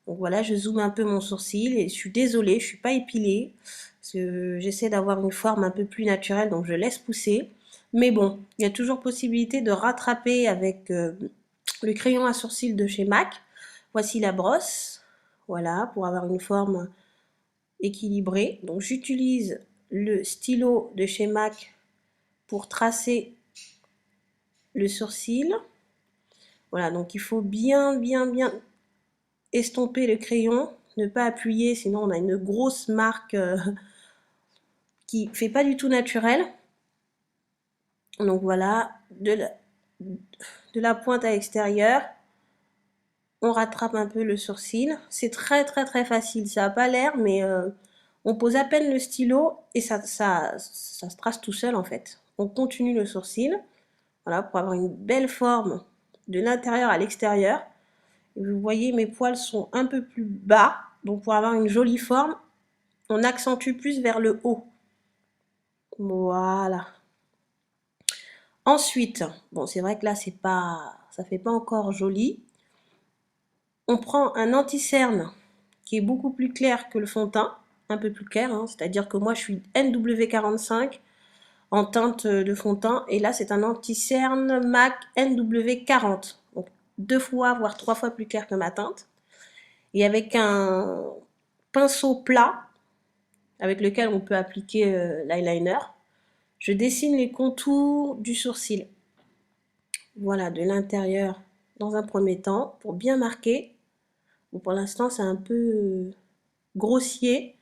Donc voilà, je zoome un peu mon sourcil et je suis désolée, je suis pas épilée. Parce que j'essaie d'avoir une forme un peu plus naturelle, donc je laisse pousser. Mais bon, il y a toujours possibilité de rattraper avec le crayon à sourcils de chez MAC. Voici la brosse, voilà, pour avoir une forme équilibrée. Donc j'utilise le stylo de chez MAC pour tracer le sourcil. Voilà, donc il faut bien estomper le crayon, ne pas appuyer, sinon on a une grosse marque qui fait pas du tout naturel. Donc voilà, de la pointe à l'extérieur, on rattrape un peu le sourcil. C'est très facile, ça n'a pas l'air, mais on pose à peine le stylo et ça se trace tout seul en fait. On continue le sourcil, voilà, pour avoir une belle forme de l'intérieur à l'extérieur. Vous voyez, mes poils sont un peu plus bas, donc pour avoir une jolie forme, on accentue plus vers le haut. Voilà. Ensuite, bon, c'est vrai que là, ça fait pas encore joli. On prend un anti-cerne qui est beaucoup plus clair que le fond de teint, un peu plus clair, hein, c'est-à-dire que moi, je suis NW45 en teinte de fond de teint, et là, c'est un anti-cerne MAC NW40, donc 2 fois, voire 3 fois plus clair que ma teinte. Et avec un pinceau plat, avec lequel on peut appliquer l'eyeliner, je dessine les contours du sourcil. Voilà, de l'intérieur dans un premier temps, pour bien marquer. Bon, pour l'instant, c'est un peu grossier,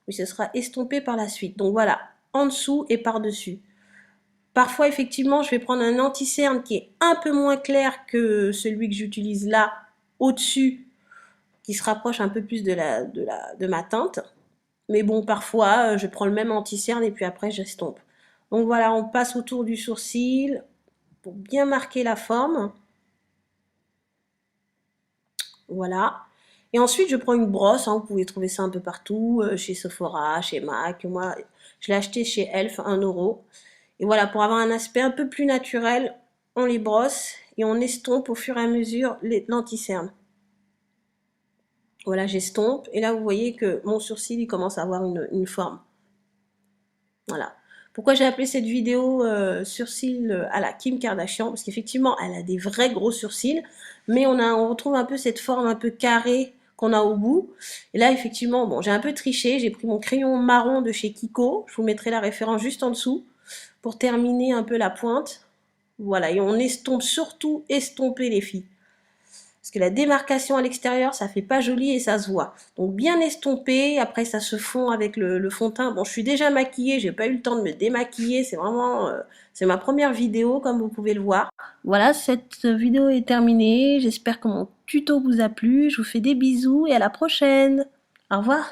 mais ce sera estompé par la suite. Donc voilà, en dessous et par-dessus. Parfois, effectivement, je vais prendre un anti-cerne qui est un peu moins clair que celui que j'utilise là, au-dessus, qui se rapproche un peu plus de ma teinte. Mais bon, parfois, je prends le même anti-cerne et puis après, j'estompe. Donc voilà, on passe autour du sourcil pour bien marquer la forme. Voilà. Et ensuite, je prends une brosse, hein, vous pouvez trouver ça un peu partout, chez Sephora, chez MAC. Moi, je l'ai acheté chez Elf, 1 €. Et voilà, pour avoir un aspect un peu plus naturel, on les brosse et on estompe au fur et à mesure l'anti-cerne. Voilà, j'estompe. Et là, vous voyez que mon sourcil, il commence à avoir une forme. Voilà. Pourquoi j'ai appelé cette vidéo sourcils à la Kim Kardashian? Parce qu'effectivement, elle a des vrais gros sourcils, mais on retrouve un peu cette forme un peu carrée qu'on a au bout. Et là, effectivement, bon, j'ai un peu triché, j'ai pris mon crayon marron de chez Kiko, je vous mettrai la référence juste en dessous, pour terminer un peu la pointe. Voilà, et on estompe, surtout estomper les filles. Parce que la démarcation à l'extérieur, ça fait pas joli et ça se voit. Donc bien estompé, après ça se fond avec le fond de teint. Bon, je suis déjà maquillée, j'ai pas eu le temps de me démaquiller, c'est vraiment, c'est ma première vidéo comme vous pouvez le voir. Voilà, cette vidéo est terminée, j'espère que mon tuto vous a plu, je vous fais des bisous et à la prochaine. Au revoir.